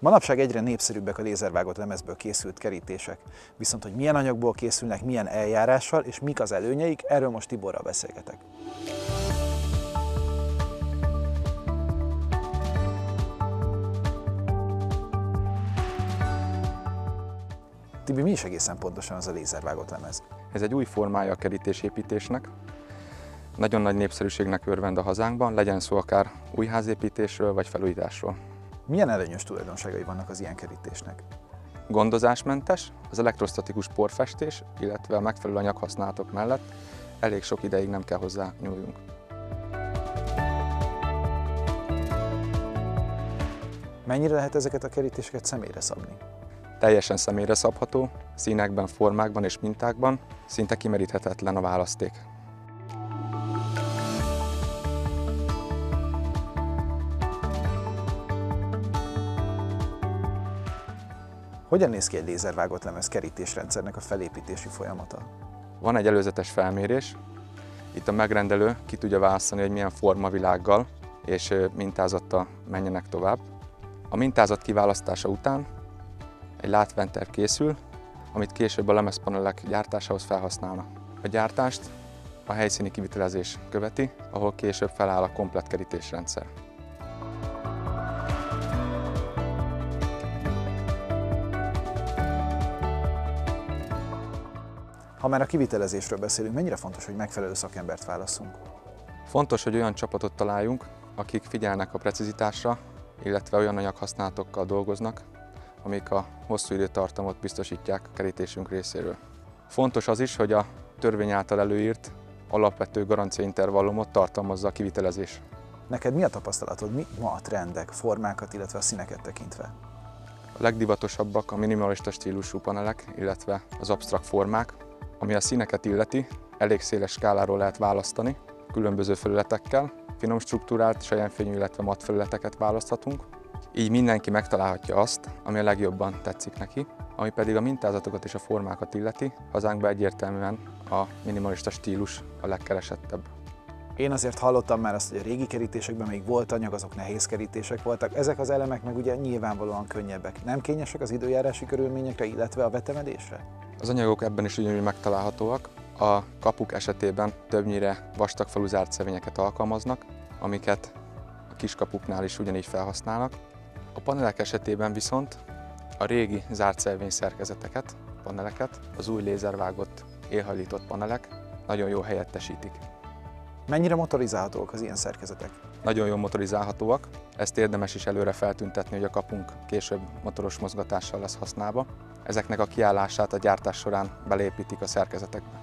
Manapság egyre népszerűbbek a lézervágott lemezből készült kerítések. Viszont hogy milyen anyagból készülnek, milyen eljárással és mik az előnyeik, erről most Tiborral beszélgetek. Tibi, mi is egészen pontosan az a lézervágott lemez? Ez egy új formája a kerítésépítésnek. Nagyon nagy népszerűségnek örvend a hazánkban, legyen szó akár új házépítésről vagy felújításról. Milyen előnyös tulajdonságai vannak az ilyen kerítésnek? Gondozásmentes, az elektrostatikus porfestés, illetve a megfelelő anyaghasználatok mellett elég sok ideig nem kell hozzá nyúljunk. Mennyire lehet ezeket a kerítéseket személyre szabni? Teljesen személyre szabható, színekben, formákban és mintákban, szinte kimeríthetetlen a választék. Hogyan néz ki egy lézervágott lemez kerítésrendszernek a felépítési folyamata? Van egy előzetes felmérés, itt a megrendelő ki tudja választani, hogy milyen formavilággal és mintázattal menjenek tovább. A mintázat kiválasztása után egy látványterv készül, amit később a lemezpanelek gyártásához felhasználnak. A gyártást a helyszíni kivitelezés követi, ahol később feláll a komplett kerítésrendszer. Ha már a kivitelezésről beszélünk, mennyire fontos, hogy megfelelő szakembert válasszunk? Fontos, hogy olyan csapatot találjunk, akik figyelnek a precizitásra, illetve olyan anyaghasználatokkal dolgoznak, amik a hosszú időtartamot biztosítják a kerítésünk részéről. Fontos az is, hogy a törvény által előírt alapvető garanciaintervallumot tartalmazza a kivitelezés. Neked mi a tapasztalatod, mi ma a trendek, formákat, illetve a színeket tekintve? A legdivatosabbak a minimalista stílusú panelek, illetve az absztrakt formák. Ami a színeket illeti, elég széles skáláról lehet választani, különböző felületekkel, finom struktúrált, sajánfényű, illetve matt felületeket választhatunk. Így mindenki megtalálhatja azt, ami a legjobban tetszik neki, ami pedig a mintázatokat és a formákat illeti, hazánkban egyértelműen a minimalista stílus a legkeresettebb. Én azért hallottam már azt, hogy a régi kerítésekben még volt anyag, azok nehéz kerítések voltak. Ezek az elemek meg ugye nyilvánvalóan könnyebbek. Nem kényesek az időjárási körülményekre, illetve a vetemedésre? Az anyagok ebben is ugyanúgy megtalálhatóak. A kapuk esetében többnyire vastagfalú zártszövényeket alkalmaznak, amiket a kiskapuknál is ugyanígy felhasználnak. A panelek esetében viszont a régi zártszervény szerkezeteket, paneleket, az új lézervágott, élhajlított panelek nagyon jól helyettesítik. Mennyire motorizálhatóak az ilyen szerkezetek? Nagyon jól motorizálhatóak, ezt érdemes is előre feltüntetni, hogy a kapunk később motoros mozgatással lesz használva. Ezeknek a kiállását a gyártás során beleépítik a szerkezetekbe.